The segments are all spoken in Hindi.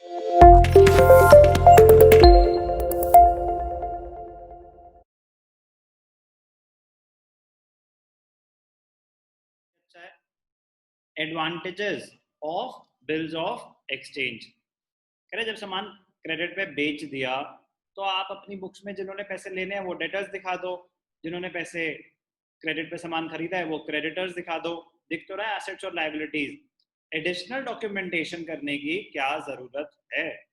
Advantages of bills of exchange. कह रहे जब सामान क्रेडिट पे बेच दिया तो आप अपनी बुक्स में जिन्होंने पैसे लेने हैं वो डेटर्स दिखा दो, जिन्होंने पैसे क्रेडिट पे सामान खरीदा है वो क्रेडिटर्स दिखा दो। दिख तो रहा है एसेट्स और लायबिलिटीज। एडिशनल डॉक्यूमेंटेशन करने की क्या जरूरत है?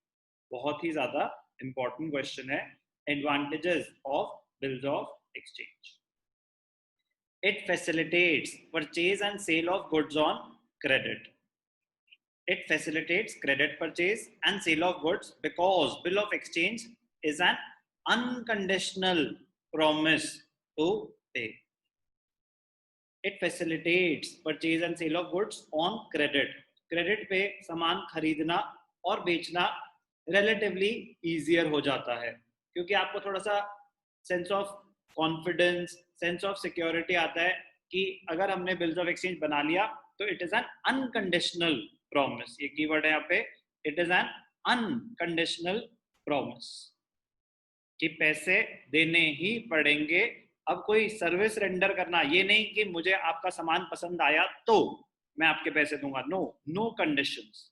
बहुत ही ज्यादा इंपॉर्टेंट क्वेश्चन है। Advantages of bills of exchange. It facilitates purchase and sale of goods on credit. It facilitates credit purchase and sale of goods because bill of exchange is an unconditional promise to pay. It facilitates purchase and sale of goods on credit. Credit पे सामान खरीदना और बेचना रिलेटिवली ईजियर हो जाता है, क्योंकि आपको थोड़ा सा sense of confidence, sense of security आता है कि अगर हमने बिल्स ऑफ एक्सचेंज बना लिया तो it is an unconditional promise. ये कीवर्ड है यहाँ पे, it is an unconditional promise कि पैसे देने ही पड़ेंगे। अब कोई सर्विस रेंडर करना, ये नहीं कि मुझे आपका सामान पसंद आया तो मैं आपके पैसे दूंगा। नो, नो कंडीशंस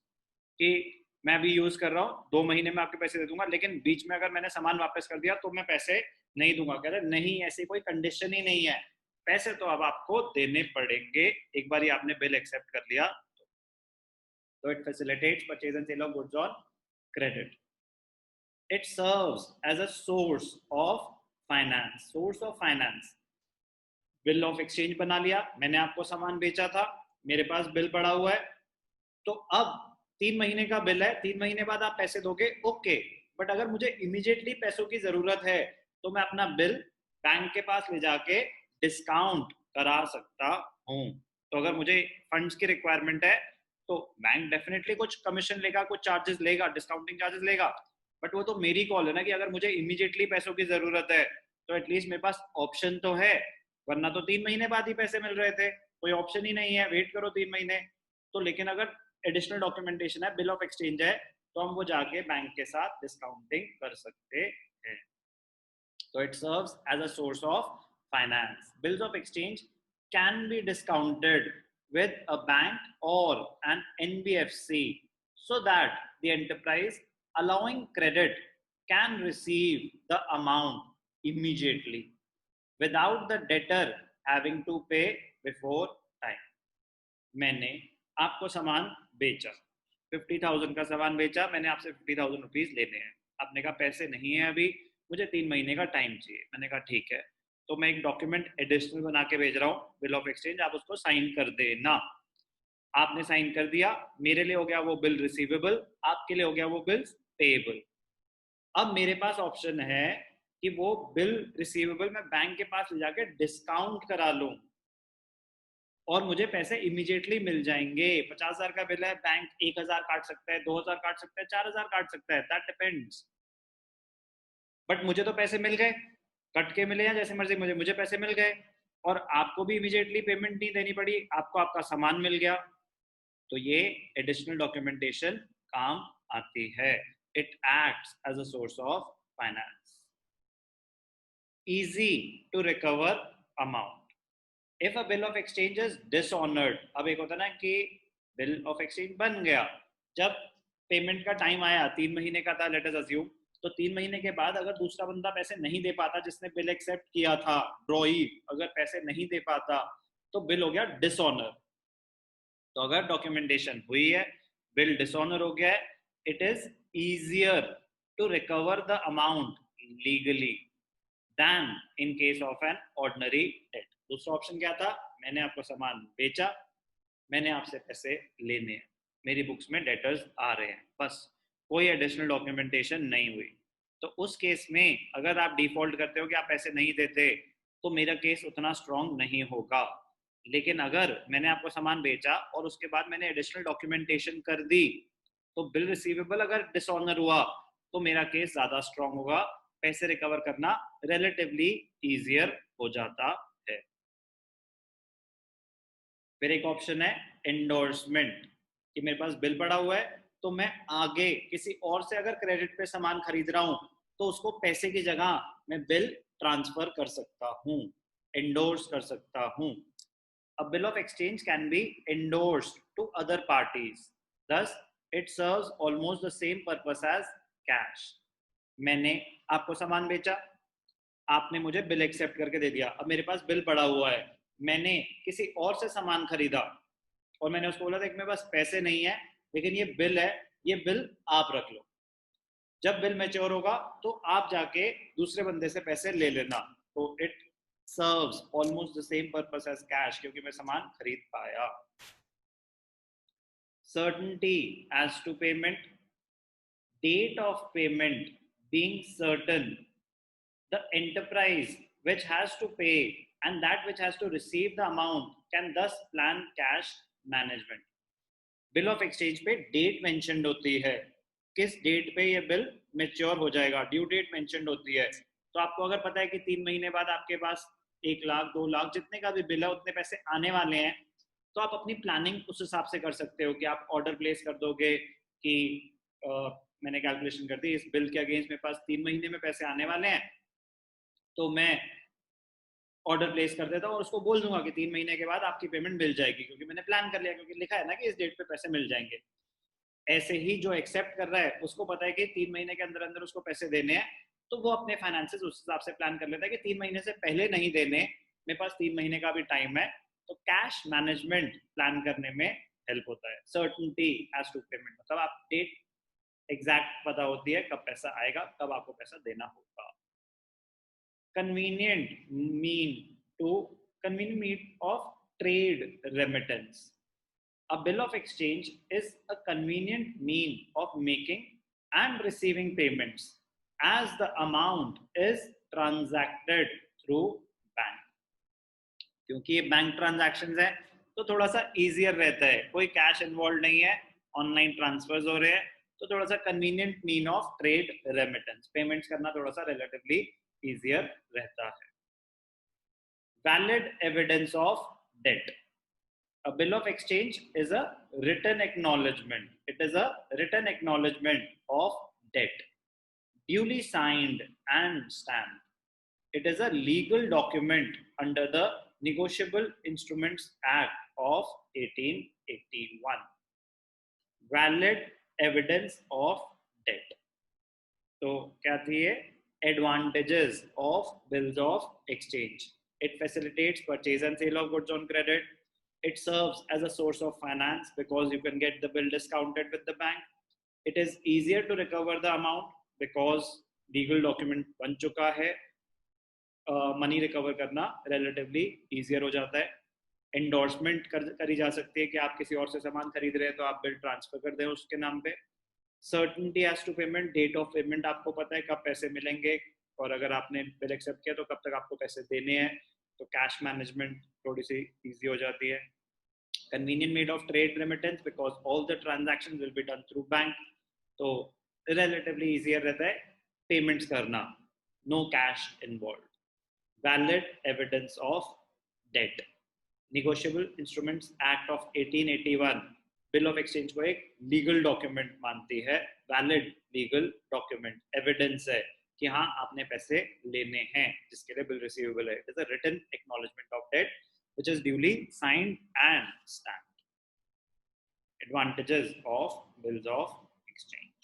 कि मैं अभी यूज कर रहा हूँ 2 महीने में आपके पैसे दे दूंगा, लेकिन बीच में अगर मैंने सामान वापस कर दिया तो मैं पैसे नहीं दूंगा। कह रहे नहीं, ऐसी कोई कंडीशन ही नहीं है, पैसे तो अब आपको देने पड़ेंगे एक बार आपने बिल एक्सेप्ट कर लिया। तो it facilitates purchase and sale of goods on credit. It serves as a source of finance. Source of finance. Bill of exchange बना लिया, मैंने आपको सामान बेचा था, मेरे पास बिल पड़ा हुआ है, तो अब 3 महीने का बिल है, 3 महीने बाद आप पैसे दोगे, ओके। बट अगर मुझे इमीडिएटली पैसों की जरूरत है तो मैं अपना बिल बैंक के पास ले जाके डिस्काउंट करा सकता हूँ। तो अगर मुझे फंड्स की रिक्वायरमेंट है तो बैंक डेफिनेटली कुछ कमीशन लेगा, कुछ चार्जेस लेगा, डिस्काउंटिंग चार्जेस लेगा, बट वो तो मेरी कॉल है ना कि अगर मुझे इमीडिएटली पैसों की जरूरत है तो एटलीस्ट मेरे पास ऑप्शन तो है। वरना तो 3 महीने बाद ही पैसे मिल रहे थे, कोई ऑप्शन ही नहीं है, वेट करो 3 महीने। तो लेकिन अगर एडिशनल डॉक्यूमेंटेशन है, बिल ऑफ एक्सचेंज है, तो हम वो जाके बैंक के साथ डिस्काउंटिंग कर सकते हैं। तो it serves as a source of finance. Bills of exchange can be discounted with a bank or an NBFC so that the enterprise allowing credit can receive the amount immediately without the debtor having to pay before time. मैंने आपको सामान बेचा, 50,000 का सामान बेचा, मैंने आपसे 50,000 रुपीज लेने हैं। आपने कहा पैसे नहीं है अभी, मुझे 3 महीने का टाइम चाहिए। मैंने कहा ठीक है, तो मैं एक डॉक्यूमेंट एडिशनल बना के भेज रहा हूँ, बिल ऑफ एक्सचेंज, आप उसको साइन कर देना। आपने साइन कर दिया, मेरे लिए हो गया वो बिल रिसीवेबल, आपके लिए हो गया वो बिल पेएबल। अब मेरे पास ऑप्शन है कि वो बिल रिसीवेबल मैं बैंक के पास ले जाके डिस्काउंट करा लूं और मुझे पैसे इमीडिएटली मिल जाएंगे। 50,000 का बिल है, बैंक 1,000 काट सकता है, 2,000 काट सकता है, 4,000 काट सकता है, दैट डिपेंड्स। बट मुझे तो पैसे मिल गए, कट के मिले या जैसे मर्जी, मुझे पैसे मिल गए और आपको भी इमीडिएटली पेमेंट नहीं देनी पड़ी, आपको आपका सामान मिल गया। तो ये एडिशनल डॉक्यूमेंटेशन काम आती है। It acts as a source of finance. Easy to recover amount if a bill of exchange is dishonoured. अब एक होता है ना कि बिल ऑफ एक्सचेंज बन गया, जब पेमेंट का टाइम आया, 3 महीने का था लेट अस अज्यूम, तो 3 महीने के बाद अगर दूसरा बंदा पैसे नहीं दे पाता, जिसने बिल एक्सेप्ट किया था, ड्रॉई अगर पैसे नहीं दे पाता, तो बिल हो गया डिसऑनर। तो अगर डॉक्यूमेंटेशन हुई है, बिल डिसऑनर हो गया है, it is easier to recover the amount legally than in case of an ordinary debt. दूसरा ऑप्शन क्या था? मैंने आपको सामान बेचा, मैंने आपसे पैसे लेने हैं, मेरी बुक्स में डेटर्स आ रहे हैं, बस कोई एडिशनल डॉक्यूमेंटेशन नहीं हुई। तो उस केस में अगर आप डिफॉल्ट करते हो कि आप पैसे नहीं देते, तो मेरा केस उतना स्ट्रांग नहीं होगा। लेकिन अगर मैंने आपको सामान बेचा और उसके बाद मैंने एडिशनल डॉक्यूमेंटेशन कर दी, तो बिल रिसीवेबल अगर डिसऑनर हुआ तो मेरा केस ज्यादा स्ट्रांग होगा, पैसे रिकवर करना रिलेटिवली इजियर हो जाता है। फिर एक ऑप्शन है एंडोर्समेंट, कि मेरे पास बिल पड़ा हुआ है, तो मैं आगे किसी और से अगर क्रेडिट पे सामान खरीद रहा हूं तो उसको पैसे की जगह मैं बिल ट्रांसफर कर सकता हूं, एंडोर्स कर सकता हूं. A bill of exchange can be endorsed to other parties. Thus, it serves almost the same purpose as cash. मैंने आपको सामान बेचा, आपने मुझे बिल एक्सेप्ट करके दे दिया, अब मेरे पास बिल पड़ा हुआ है. मैंने किसी और से सामान खरीदा और मैंने उसको बोला था कि मेरे पास पैसे नहीं है लेकिन ये बिल है, ये बिल आप रख लो. जब बिल मैच्योर होगा तो आप जाके दूसरे बंदे से पैसे ले लेना. तो it serves almost the same purpose as cash क्योंकि मैं सामान खरीद पाया. Certainty as to payment, date of payment being certain, the enterprise which has to pay and that which has to receive the amount can thus plan cash management. Bill of exchange पे डेट मेंशन्ड होती है, किस डेट पे ये बिल मैच्योर हो जाएगा, ड्यू डेट मेंशन्ड होती है. तो आपको अगर पता है कि 3 महीने बाद आपके पास 1 लाख 2 लाख जितने का भी बिल है उतने पैसे आने वाले हैं, तो आप अपनी प्लानिंग उस हिसाब से कर सकते हो कि आप ऑर्डर प्लेस कर दोगे कि मैंने कैलकुलेशन कर दी, इस बिल के अगेंस्ट मेरे पास 3 महीने में पैसे आने वाले हैं, तो मैं ऑर्डर प्लेस कर देता हूँ और उसको बोल दूंगा कि 3 महीने के बाद आपकी पेमेंट मिल जाएगी, क्योंकि मैंने प्लान कर लिया, क्योंकि लिखा है ना कि इस डेट पे पैसे मिल जाएंगे. ऐसे ही जो एक्सेप्ट कर रहा है उसको पता है कि 3 महीने के अंदर अंदर उसको पैसे देने हैं, तो वो अपने फाइनेंसेस उस हिसाब से प्लान कर लेता है कि 3 महीने से पहले नहीं देने, मेरे पास 3 महीने का भी टाइम है. तो कैश मैनेजमेंट प्लान करने में हेल्प होता है. सर्टेनिटी एज टू पेमेंट मतलब आप डेट एग्जैक्ट पता होती है कब पैसा आएगा, कब आपको पैसा देना होगा. convenient mean to convenient mean of trade remittance. A bill of exchange is a convenient mean of making and receiving payments as the amount is transacted through bank. क्योंकि ये बैंक ट्रांजैक्शंस है तो थोड़ा सा इजियर रहता है, कोई कैश इन्वॉल्व नहीं है, ऑनलाइन ट्रांसफर्स हो रहे हैं, तो थोड़ा सा convenient mean of trade remittance, payments करना थोड़ा सा रिलेटिवली इजियर रहता है. Valid evidence of debt. A bill of exchange is a written acknowledgement. It is a written acknowledgement of debt, duly signed and stamped. It is a legal document under the Negotiable Instruments Act of 1881. Valid evidence of debt. तो क्या थी ये? Advantages of bills of exchange. It facilitates purchase and sale of goods on credit. It serves as a source of finance because you can get the bill discounted with the bank. It is easier to recover the amount because legal document बन चुका है. मनी रिकवर करना रिलेटिवली इजियर हो जाता है. एंडोर्समेंट करी जा सकती है कि आप किसी और से सामान खरीद रहे हैं तो आप बिल ट्रांसफर कर दें उसके नाम पे. Certainty as to payment, date of payment आपको पता है कब पैसे मिलेंगे, और अगर आपने बिल एक्सेप्ट किया तो कब तक आपको पैसे देने हैं, तो कैश मैनेजमेंट थोड़ी सी इजी हो जाती है. convenient made of trade remittance because all the transactions will be done through bank, तो relatively easier रहता है payments करना, no cash involved. Valid evidence of debt. Negotiable Instruments Act of 1881 bill of exchange को एक लीगल डॉक्यूमेंट मानती है, वैलिड लीगल डॉक्यूमेंट, एविडेंस है कि हाँ आपने पैसे लेने हैं जिसके लिए बिल रिसीवेबल है. It is a written acknowledgement of debt which is duly signed and stamped. Advantages of bills of exchange.